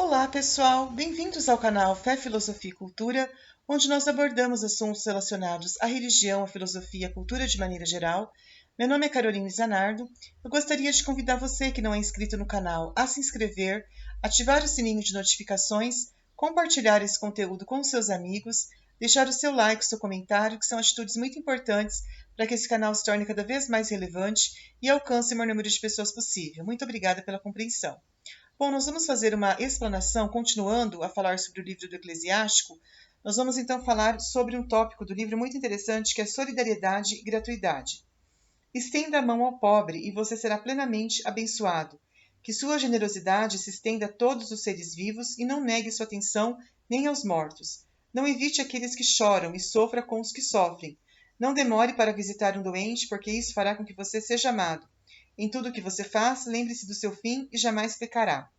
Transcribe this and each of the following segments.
Olá, pessoal! Bem-vindos ao canal Fé, Filosofia e Cultura, onde nós abordamos assuntos relacionados à religião, à filosofia e à cultura de maneira geral. Meu nome é Caroline Zanardo. Eu gostaria de convidar você que não é inscrito no canal a se inscrever, ativar o sininho de notificações, compartilhar esse conteúdo com seus amigos, deixar o seu like, o seu comentário, que são atitudes muito importantes para que esse canal se torne cada vez mais relevante e alcance o maior número de pessoas possível. Muito obrigada pela compreensão. Bom, nós vamos fazer uma explanação, continuando a falar sobre o livro do Eclesiástico. Nós vamos então falar sobre um tópico do livro muito interessante, que é solidariedade e gratuidade. Estenda a mão ao pobre e você será plenamente abençoado. Que sua generosidade se estenda a todos os seres vivos e não negue sua atenção nem aos mortos. Não evite aqueles que choram e sofra com os que sofrem. Não demore para visitar um doente, porque isso fará com que você seja amado. Em tudo o que você faz, lembre-se do seu fim e jamais pecará.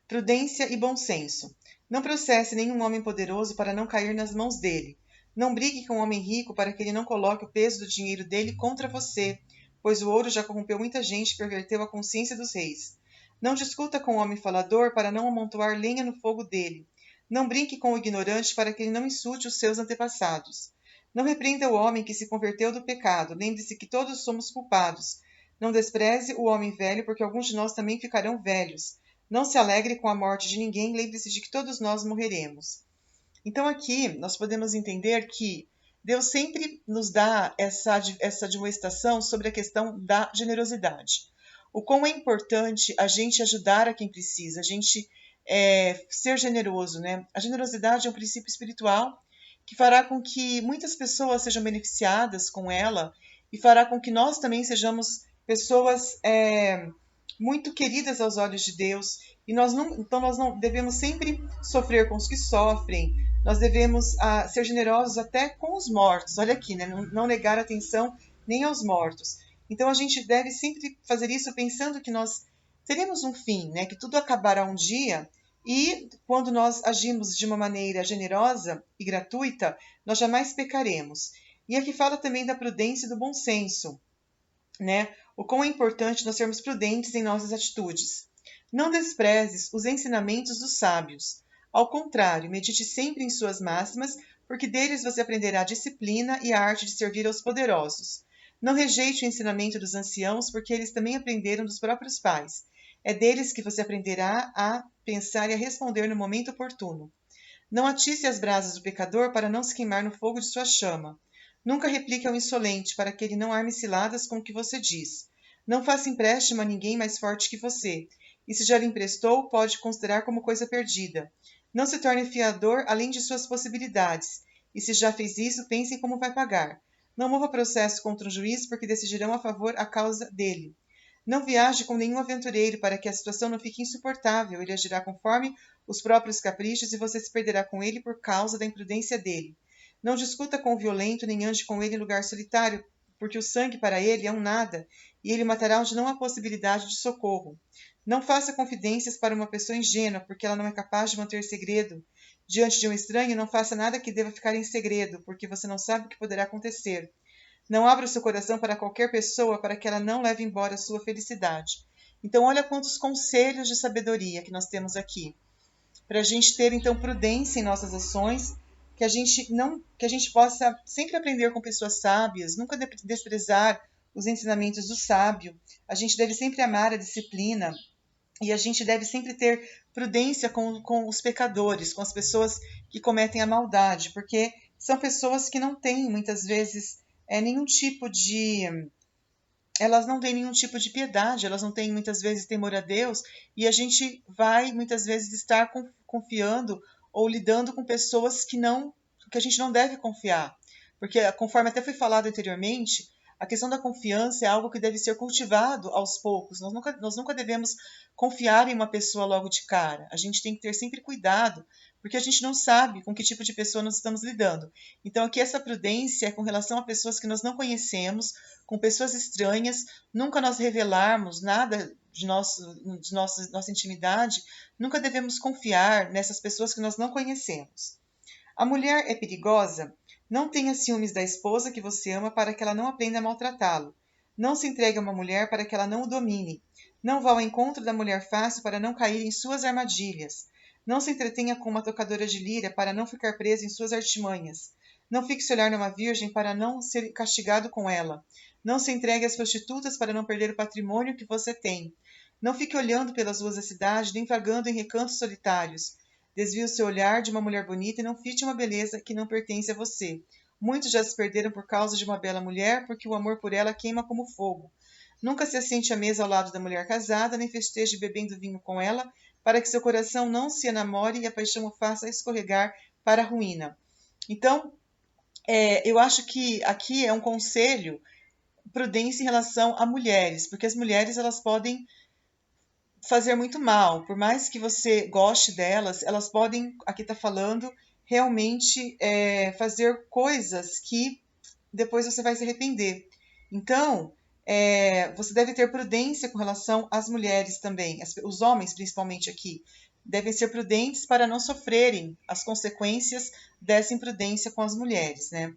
Prudência e bom senso. Não processe nenhum homem poderoso para não cair nas mãos dele. Não brigue com um homem rico para que ele não coloque o peso do dinheiro dele contra você, pois o ouro já corrompeu muita gente e perverteu a consciência dos reis. Não discuta com o homem falador para não amontoar lenha no fogo dele. Não brinque com o ignorante para que ele não insulte os seus antepassados. Não repreenda o homem que se converteu do pecado. Lembre-se que todos somos culpados. Não despreze o homem velho, porque alguns de nós também ficarão velhos. Não se alegre com a morte de ninguém, lembre-se de que todos nós morreremos. Então aqui nós podemos entender que Deus sempre nos dá essa admoestação sobre a questão da generosidade. O quão é importante a gente ajudar a quem precisa, a gente ser generoso, né? A generosidade é um princípio espiritual que fará com que muitas pessoas sejam beneficiadas com ela e fará com que nós também sejamos pessoas muito queridas aos olhos de Deus. E nós não devemos sempre sofrer com os que sofrem. Nós devemos ser generosos até com os mortos. Olha aqui, né? Não negar atenção nem aos mortos. Então a gente deve sempre fazer isso pensando que nós teremos um fim, né? Que tudo acabará um dia. E quando nós agimos de uma maneira generosa e gratuita, nós jamais pecaremos. E aqui fala também da prudência e do bom senso, né? O quão é importante nós sermos prudentes em nossas atitudes. Não desprezes os ensinamentos dos sábios. Ao contrário, medite sempre em suas máximas, porque deles você aprenderá a disciplina e a arte de servir aos poderosos. Não rejeite o ensinamento dos anciãos, porque eles também aprenderam dos próprios pais. É deles que você aprenderá a pensar e a responder no momento oportuno. Não atice as brasas do pecador para não se queimar no fogo de sua chama. Nunca replique ao insolente, para que ele não arme ciladas com o que você diz. Não faça empréstimo a ninguém mais forte que você, e se já lhe emprestou, pode considerar como coisa perdida. Não se torne fiador além de suas possibilidades, e se já fez isso, pense em como vai pagar. Não mova processo contra um juiz, porque decidirão a favor a causa dele. Não viaje com nenhum aventureiro para que a situação não fique insuportável. Ele agirá conforme os próprios caprichos e você se perderá com ele por causa da imprudência dele. Não discuta com o violento, nem ande com ele em lugar solitário, porque o sangue para ele é um nada, e ele matará onde não há possibilidade de socorro. Não faça confidências para uma pessoa ingênua, porque ela não é capaz de manter segredo. Diante de um estranho, não faça nada que deva ficar em segredo, porque você não sabe o que poderá acontecer. Não abra o seu coração para qualquer pessoa, para que ela não leve embora a sua felicidade. Então, olha quantos conselhos de sabedoria que nós temos aqui. Para a gente ter, então, prudência em nossas ações, que a gente possa sempre aprender com pessoas sábias, nunca desprezar os ensinamentos do sábio. A gente deve sempre amar a disciplina e a gente deve sempre ter prudência com os pecadores, com as pessoas que cometem a maldade, porque são pessoas que não têm, muitas vezes, nenhum tipo de... Elas não têm nenhum tipo de piedade, elas não têm, muitas vezes, temor a Deus, e a gente vai, muitas vezes, estar confiando ou lidando com pessoas que a gente não deve confiar. Porque, conforme até foi falado anteriormente, a questão da confiança é algo que deve ser cultivado aos poucos. Nós nunca devemos confiar em uma pessoa logo de cara. A gente tem que ter sempre cuidado, porque a gente não sabe com que tipo de pessoa nós estamos lidando. Então, aqui essa prudência é com relação a pessoas que nós não conhecemos, com pessoas estranhas, nunca nós revelarmos nada de nossa intimidade, nunca devemos confiar nessas pessoas que nós não conhecemos. A mulher é perigosa? Não tenha ciúmes da esposa que você ama para que ela não aprenda a maltratá-lo. Não se entregue a uma mulher para que ela não o domine. Não vá ao encontro da mulher fácil para não cair em suas armadilhas. Não se entretenha com uma tocadora de lira para não ficar preso em suas artimanhas. Não fixe olhar numa virgem para não ser castigado com ela. Não se entregue às prostitutas para não perder o patrimônio que você tem. Não fique olhando pelas ruas da cidade, nem vagando em recantos solitários. Desvie o seu olhar de uma mulher bonita e não fite uma beleza que não pertence a você. Muitos já se perderam por causa de uma bela mulher, porque o amor por ela queima como fogo. Nunca se assente à mesa ao lado da mulher casada, nem festeje bebendo vinho com ela, para que seu coração não se enamore e a paixão o faça escorregar para a ruína. Então, eu acho que aqui é um conselho prudência em relação a mulheres, porque as mulheres elas podem fazer muito mal, por mais que você goste delas, elas podem, aqui está falando, realmente fazer coisas que depois você vai se arrepender. Então, você deve ter prudência com relação às mulheres também, os homens principalmente aqui, devem ser prudentes para não sofrerem as consequências dessa imprudência com as mulheres, né?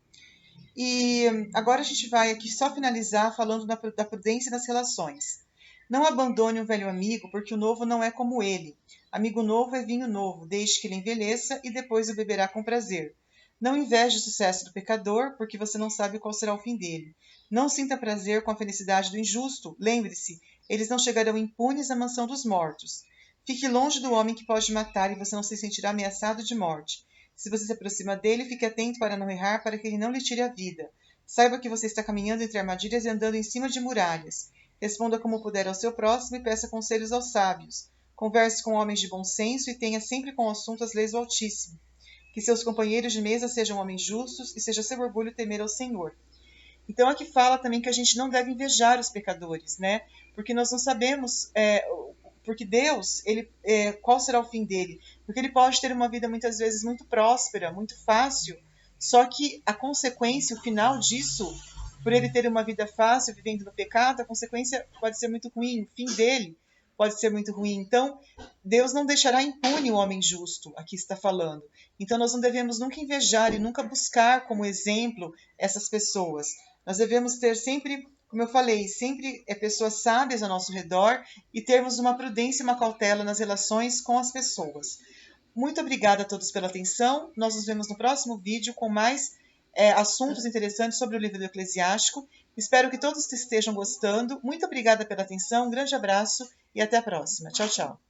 E agora a gente vai aqui só finalizar falando da prudência nas relações. Não abandone um velho amigo, porque o novo não é como ele. Amigo novo é vinho novo, deixe que ele envelheça e depois o beberá com prazer. Não inveje o sucesso do pecador, porque você não sabe qual será o fim dele. Não sinta prazer com a felicidade do injusto. Lembre-se, eles não chegarão impunes à mansão dos mortos. Fique longe do homem que pode matar e você não se sentirá ameaçado de morte. Se você se aproxima dele, fique atento para não errar, para que ele não lhe tire a vida. Saiba que você está caminhando entre armadilhas e andando em cima de muralhas. Responda como puder ao seu próximo e peça conselhos aos sábios. Converse com homens de bom senso e tenha sempre como assunto as leis do Altíssimo. Que seus companheiros de mesa sejam homens justos e seja seu orgulho temer ao Senhor. Então aqui fala também que a gente não deve invejar os pecadores, né? Porque nós não sabemos, porque Deus, qual será o fim dele? Porque ele pode ter uma vida muitas vezes muito próspera, muito fácil, só que a consequência, o final disso, por ele ter uma vida fácil, vivendo no pecado, a consequência pode ser muito ruim, o fim dele pode ser muito ruim. Então, Deus não deixará impune o homem justo, aqui está falando. Então, nós não devemos nunca invejar e nunca buscar como exemplo essas pessoas. Nós devemos ter sempre, como eu falei, sempre pessoas sábias ao nosso redor e termos uma prudência e uma cautela nas relações com as pessoas. Muito obrigada a todos pela atenção. Nós nos vemos no próximo vídeo com mais assuntos interessantes sobre o livro do Eclesiástico. Espero que todos estejam gostando. Muito obrigada pela atenção, um grande abraço e até a próxima. Tchau, tchau.